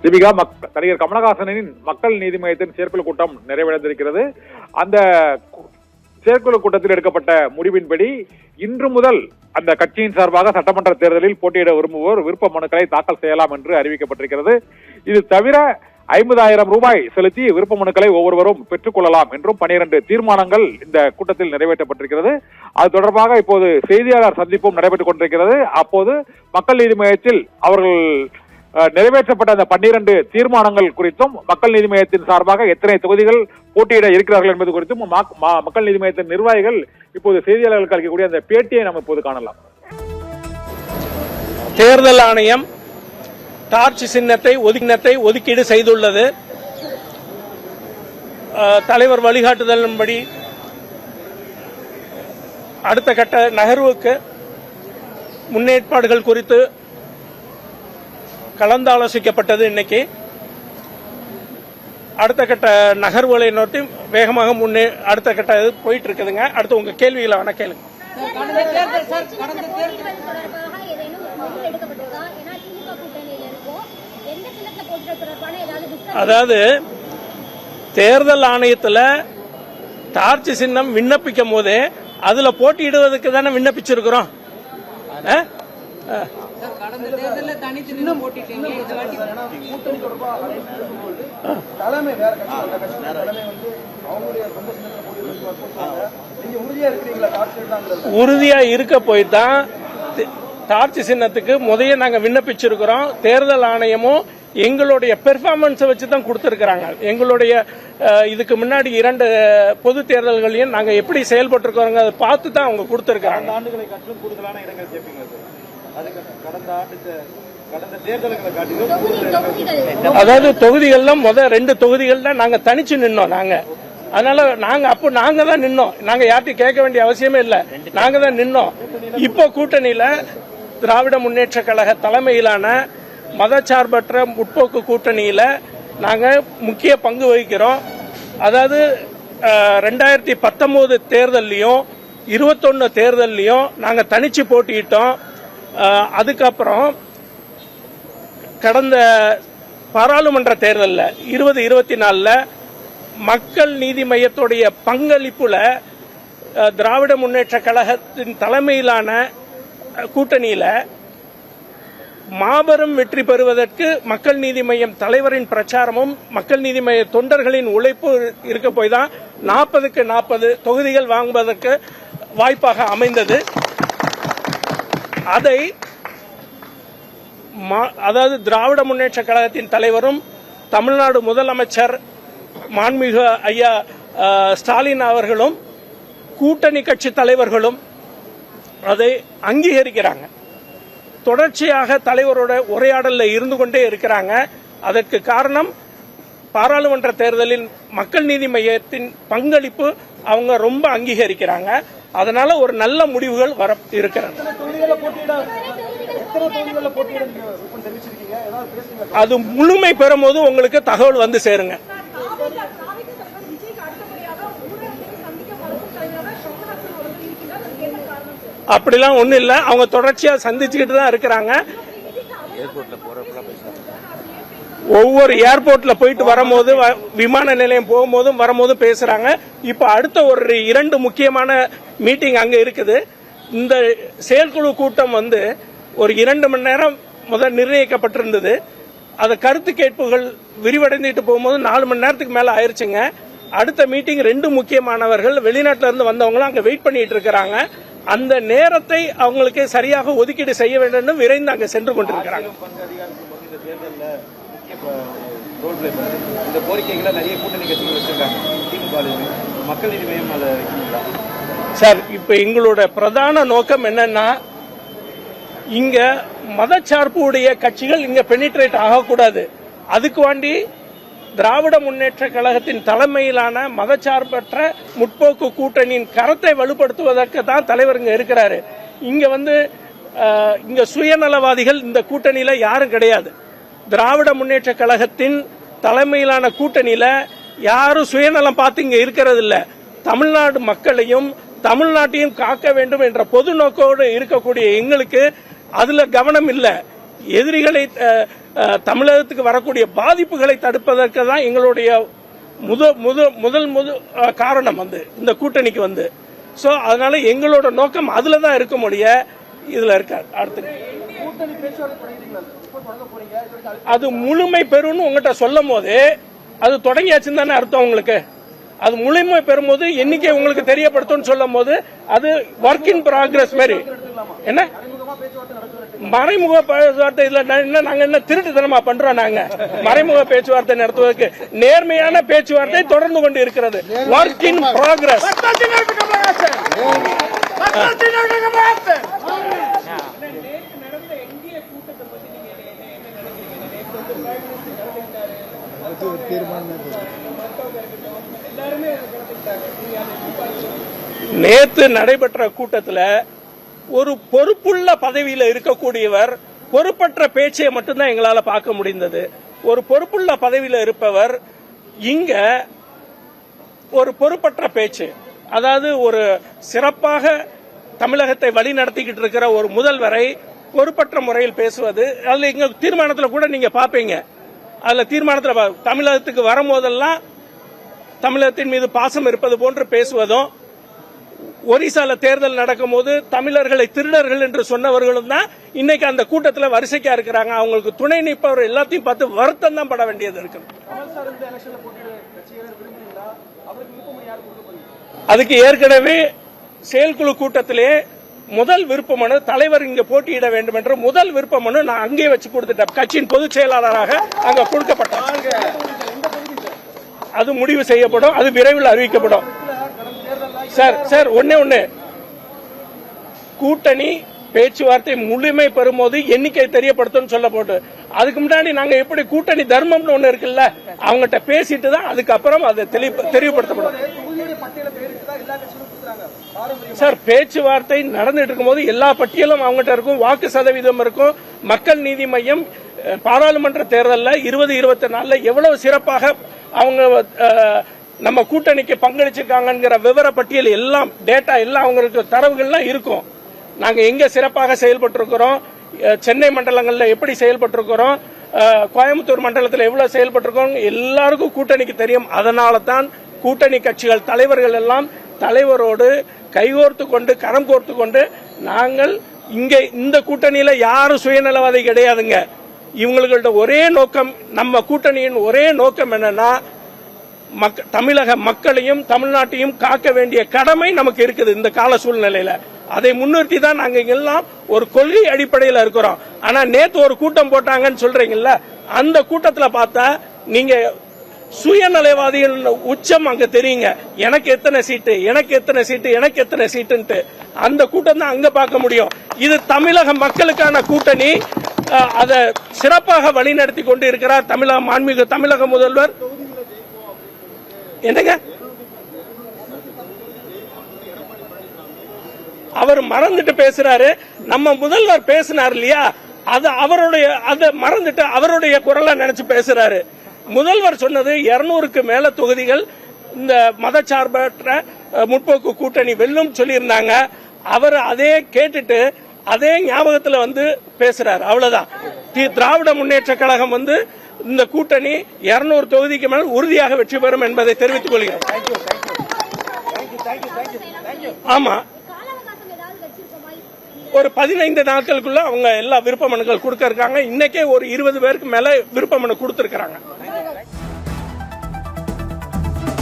தீபிகா, நடிகர் கமலஹாசனின் மக்கள் நீதி மையத்தின் செயற்குழு கூட்டம் நிறைவடைந்திருக்கிறது. அந்த செயற்குழு கூட்டத்தில் எடுக்கப்பட்ட முடிவின்படி இன்று முதல் அந்த கட்சியின் சார்பாக சட்டமன்ற தேர்தலில் போட்டியிட விரும்புவோர் விருப்ப மனுக்களை தாக்கல் செய்யலாம் என்று அறிவிக்கப்பட்டிருக்கிறது. இது தவிர 50,000 ரூபாய் செலுத்தி விருப்ப மனுக்களை ஒவ்வொருவரும் பெற்றுக் கொள்ளலாம் என்றும் 12 தீர்மானங்கள் இந்த கூட்டத்தில் நிறைவேற்றப்பட்டிருக்கிறது. அது தொடர்பாக இப்போது செய்தியாளர் சந்திப்பும் நடைபெற்றுக் கொண்டிருக்கிறது. அப்போது மக்கள் நீதி மையத்தில் அவர்கள் நிறைவேற்றப்பட்ட அந்த 12 தீர்மானங்கள் குறித்தும் மக்கள் நீதி மையத்தின் சார்பாக எத்தனை தொகுதிகள் போட்டியிட இருக்கிறார்கள் என்பது குறித்தும் மக்கள் நீதி மையத்தின் நிர்வாகிகள் இப்போது செய்தியாளர்களுக்கு அளிக்கக்கூடிய அந்த பேட்டியை நம்ம இப்போது காணலாம். தேர்தல் ஆணையம் டார்ச் சின்னத்தை ஒதுக்கீடு செய்துள்ளது. தலைவர் வழிகாட்டுதலின்படி அடுத்த கட்ட நகர்வுக்கு முன்னேற்பாடுகள் குறித்து கலந்தாலோசிக்கப்பட்டது. இன்னைக்கு அடுத்த கட்ட நகர்வுகளை நோக்கி வேகமாக அடுத்த கட்ட போயிட்டு இருக்குதுங்க. அடுத்து உங்க கேள்விகளை வேணா கேளுங்க. அதாவது தேர்தல் ஆணையத்தில் டார்ச் சின்னம் விண்ணப்பிக்கும் போதே அதுல போட்டியிடுவதற்கு தானே விண்ணப்பிச்சிருக்கிறோம். கடந்த தேர்தலில் தனி சின்னம் போட்டிட்டீங்க. இந்த வாட்டி கூட்டணி தொடர்பாக தலைமை வேற தலைமை வந்து அவங்களுடைய சொந்த சின்னத்தை போட்டிருக்காங்க. நீங்க உறுதியா இருக்கிறீங்களா? உறுதியா இருக்க போய் தான் டார்ச் சின்னத்துக்கு முதைய நாங்க விண்ணப்பிச்சிருக்கிறோம். தேர்தல் ஆணையமும் எங்களுடைய பெர்ஃபார்மன்ஸை வச்சு தான் கொடுத்திருக்கிறாங்க. எங்களுடைய இதுக்கு முன்னாடி 2 பொது தேர்தல்களையும் நாங்க எப்படி செயல்பட்டிருக்கோங்க அதை பார்த்து தான் அவங்க கொடுத்திருக்காங்க. ஆண்டுகளை காட்டிலும் கூடுதலான இடங்கள் கேட்பீங்க. கடந்த தேர்தல்களை காட்டிலும் அதாவது தொகுதிகள்ல 2 தொகுதிகள்ல நாங்க தனிச்சு நின்னோம். அதனால நாங்க தான் நின்னோம். நாங்க யார்ட்டையும் கேட்க வேண்டிய அவசியமே இல்ல. நாங்க தான் நின்னோம். இப்போ கூட்டணியில திராவிட முன்னேற்ற கழக தலைமையிலான மதச்சார்பற்ற முற்போக்கு கூட்டணியில நாங்க முக்கிய பங்கு வகிக்கிறோம். அதாவது 2019 தேர்தலையும் 21 தேர்தலையும் நாங்க தனிச்சு போட்டியிட்டோம். அதுக்கப்புறம் கடந்த பாராளுமன்ற தேர்தலில் 2024 மக்கள் நீதி மையத்துடைய பங்களிப்புல திராவிட முன்னேற்ற கழகத்தின் தலைமையிலான கூட்டணியில மாபெரும் வெற்றி பெறுவதற்கு மக்கள் நீதி மையம் தலைவரின் பிரச்சாரமும் மக்கள் நீதி மைய தொண்டர்களின் உழைப்பு இருக்க போய் தான் 40க்கு 40 தொகுதிகள் வாங்குவதற்கு வாய்ப்பாக அமைந்தது. அதாவது திராவிட முன்னேற்ற கழகத்தின் தலைவரும் தமிழ்நாடு முதலமைச்சர் மாண்புமிகு ஐயா ஸ்டாலின் அவர்களும் கூட்டணி கட்சி தலைவர்களும் அதை அங்கீகரிக்கிறாங்க. தொடர்ச்சியாக தலைவரோட உரையாடல்ல இருந்து கொண்டே இருக்கிறாங்க. அதற்கு காரணம் பாராளுமன்ற தேர்தலில் மக்கள் நீதி மையத்தின் பங்களிப்பு அவங்க ரொம்ப அங்கீகரிக்கிறாங்க. அதனால ஒரு நல்ல முடிவுகள் வர இருக்கிறது. அது முழுமை பெறும் போது உங்களுக்கு தகவல் வந்து சேருங்க. அப்படிலாம் ஒண்ணும் இல்ல. அவங்க தொடர்ச்சியா சந்திச்சுக்கிட்டு தான் இருக்கிறாங்க. ஒவ்வொரு ஏர்போர்ட்ல போயிட்டு வரும்போது, விமான நிலையம் போகும்போதும் வரும்போதும் பேசுறாங்க. இப்ப அடுத்த ஒரு 2 முக்கியமான மீட்டிங் அங்க இருக்குது. இந்த செயற்குழு கூட்டம் ஒரு 2 மணி நேரம் முதல் நிர்ணயிக்கப்பட்டிருந்தது. அது கருத்து கேட்புகள் விரிவடைந்துட்டு போகும்போது 4 மணி நேரத்துக்கு மேல ஆயிருச்சுங்க. அடுத்த மீட்டிங் 2 முக்கியமானவர்கள் வெளிநாட்டில இருந்து வந்தவங்களும் அங்க வெயிட் பண்ணிட்டு இருக்கிறாங்க. அந்த நேரத்தை அவங்களுக்கு சரியாக ஒதுக்கீடு செய்ய வேண்டும் விரைந்து அங்க சென்று கொண்டிருக்கிறாங்க. இந்த கோரிக்கைகளை நிறைய கூட்டணி கட்சிகள் வச்சிருக்காங்க. மக்கள் நீதி மையம் சார், இப்ப எங்களோட பிரதான நோக்கம் என்னன்னா, இங்க மதச்சார்புடைய கட்சிகள் இங்க பெனிட்ரேட் ஆகக்கூடாது. அதுக்கு வேண்டி திராவிட முன்னேற்ற கழகத்தின் தலைமையிலான மதச்சார்பற்ற முற்போக்கு கூட்டணியின் கரத்தை வலுப்படுத்துவதற்கு தான் தலைவர் இங்க இருக்கிறாரு. இங்க சுயநலவாதிகள் இந்த கூட்டணியில யாரும் கிடையாது. திராவிட முன்னேற்ற கழகத்தின் தலைமையிலான கூட்டணியில யாரும் சுயநலம் பார்த்து இங்க இருக்கிறது இல்ல. தமிழ்நாடு மக்களையும் தமிழ்நாட்டையும் காக்க வேண்டும் என்ற பொது நோக்கோடு இருக்கக்கூடிய எங்களுக்கு அதுல கவனம் இல்ல. எதிரிகளை தமிழகத்துக்கு வரக்கூடிய பாதிப்புகளை தடுப்பதற்கு தான் எங்களுடைய முதல் காரணம் வந்து இந்த கூட்டணிக்கு வந்து. சோ அதனால எங்களோட நோக்கம் அதுல தான் இருக்க முடிய இதுல இருக்காது. அடுத்து கூட்டணி பேச்சுவார்த்தை தொடங்கிட்டீங்களா? இப்போ தொடங்க போறீங்க. அது முழுமை பெறும்னு உங்ககிட்ட சொல்லும் போது அது தொடங்கியாச்சுன்னு தானே அர்த்தம் உங்களுக்கு. அது முழுமை பெறும்போது எண்ணிக்கை உங்களுக்கு தெரியப்படுத்தும் சொல்லும் போது அது ஒர்க் இன் ப்ராக்ரஸ் மாதிரி. என்ன மறைமுக பேச்சுவார்த்தை இதுல நாங்க என்ன திருட்டுத்தனமா பண்றோம்? நாங்க மறைமுக பேச்சுவார்த்தை நடத்துவதற்கு நேர்மையான பேச்சுவார்த்தை தொடர்ந்து கொண்டு இருக்கிறது. Work in progress. நேத்து நடைபெற்ற கூட்டத்தில் ஒரு பொறுப்புள்ள பதவியில் இருக்கக்கூடியவர் பொறுப்பற்ற பேச்சை மட்டும்தான் எங்களால் பார்க்க முடிந்தது. ஒரு பொறுப்புள்ள பதவியில் இருப்பவர் இங்க ஒரு பொறுப்பற்ற பேச்சு, அதாவது ஒரு சிறப்பாக தமிழகத்தை வழி நடத்திக்கிட்டு இருக்கிற ஒரு முதல்வரை பொறுப்பற்ற முறையில் பேசுவது. அதுல எங்க தீர்மானத்தில் கூட நீங்க பாப்பீங்க. அதுல தீர்மானத்தில் தமிழகத்துக்கு வரும்போதெல்லாம் தமிழகத்தின் மீது பாசம் இருப்பது போன்று பேசுவதும், ஒரிசால தேர்தல் நடக்கும் போது தமிழர்களை திருடர்கள் என்று சொன்னவர்களும் தான் இன்னைக்கு அந்த கூட்டத்தில் வரிசைக்கா இருக்கிறாங்க. அவங்களுக்கு துணை நிற்பவர் எல்லாத்தையும் பார்த்து வருத்தம் தான் பட வேண்டியது இருக்கு. அதுக்கு ஏற்கனவே செயற்குழு கூட்டத்திலே முதல் விருப்ப மனு தலைவர் இங்க போட்டியிட வேண்டும் என்ற முதல் விருப்ப மனு நான் அங்கே வச்சு கொடுத்துட்டேன். கட்சியின் பொதுச் செயலாளராக அங்க கொடுக்கப்பட்டாங்க. அது முடிவு செய்யப்படும், அது விரைவில் அறிவிக்கப்படும். சார் ஒண்ணு கூட்டணி பேச்சுவார்த்தை முழுமை பெறும்போது எண்ணிக்கை தெரியப்படுத்தும் சொல்ல போட்டு, அதுக்கு முன்னாடி நாங்க எப்படி கூட்டணி தர்மம்னு ஒண்ணு இருக்குல்ல, அவங்ககிட்ட பேசிட்டு தான் அதுக்கப்புறம் அதை தெளிவுபடுத்தப்படும். சார் பேச்சுவார்த்தை நடந்துட்டு இருக்கும் போது எல்லா பட்டியலும் அவங்ககிட்ட இருக்கும், வாக்கு சதவீதம் இருக்கும். மக்கள் நீதி மையம் பாராளுமன்ற தேர்தலில் 2024 எவ்வளவு சிறப்பாக அவங்க நம்ம கூட்டணிக்கு பங்களிச்சிருக்காங்கிற விவர பட்டியல் எல்லாம் டேட்டா எல்லாம் அவங்களுக்கு தரவுகள்லாம் இருக்கும். நாங்க எங்க சிறப்பாக செயல்பட்டிருக்கிறோம், சென்னை மண்டலங்கள்ல எப்படி செயல்பட்டிருக்கிறோம், கோயம்புத்தூர் மண்டலத்தில் எவ்வளவு செயல்பட்டிருக்கோம் எல்லாருக்கும் கூட்டணிக்கு தெரியும். அதனால தான் கூட்டணி கட்சிகள் தலைவர்கள் எல்லாம் தலைவரோடு கைகோர்த்து கொண்டு கரம் கோர்த்து கொண்டு நாங்கள் இங்க இந்த கூட்டணியில யாரும் சுயநலவாதி கிடையாதுங்க. இவங்களோட ஒரே நோக்கம், நம்ம கூட்டணியின் ஒரே நோக்கம் என்னன்னா தமிழக மக்களையும் தமிழ்நாட்டையும் காக்க வேண்டிய கடமை நமக்கு இருக்குது இந்த கால சூழ்நிலையில. அதை முன்னிறுத்தி தான் நாங்க எல்லாம் ஒரு கொள்கை அடிப்படையில் இருக்கிறோம். ஆனா நேத்து ஒரு கூட்டம் போட்டாங்கன்னு சொல்றீங்கல்ல, அந்த கூட்டத்துல பார்த்தா நீங்க சுயநலவாதிகள் உச்சம் அங்க தெரியுங்க. எனக்கு எத்தனை சீட்டு, எனக்கு எத்தனை சீட்டு, எனக்கு எத்தனை சீட்டுன்ட்டு அந்த கூட்டம் தான் அங்க பார்க்க முடியும். இது தமிழக மக்களுக்கான கூட்டணி. அதை சிறப்பாக வழிநடத்தி கொண்டு இருக்கிறார் தமிழக மாண்புமிகு தமிழக முதல்வர். என்னங்க அவர் மறந்துட்டு பேசுறாரு. நம்ம முதல்வர் பேசினார் இல்லையா, அது அவருடைய அதை மறந்துட்டு அவருடைய குரலை நினைச்சு பேசுறாரு. முதல்வர் சொன்னது 200க்கு மேல தொகுதிகள் இந்த மதச்சார்பற்ற முற்போக்கு கூட்டணி வெல்லும் சொல்லியிருந்தாங்க. அவர் அதே கேட்டுட்டு அதே ஞாபகத்தில் வந்து பேசுறாரு. அவ்வளவுதான். திராவிட முன்னேற்ற கழகம் வந்து இந்த கூட்டணி 200 தொகுதிக்கு மேல் உறுதியாக வெற்றி பெறும் என்பதை தெரிவித்துக் கொள்கிறேன். ஆமா, ஒரு 15 நாட்களுக்குள்ள அவங்க எல்லா விருப்ப மனுக்கள் கொடுக்க இருக்காங்க. இன்னைக்கே ஒரு 20 பேருக்கு மேல விருப்ப மனு கொடுத்திருக்காங்க.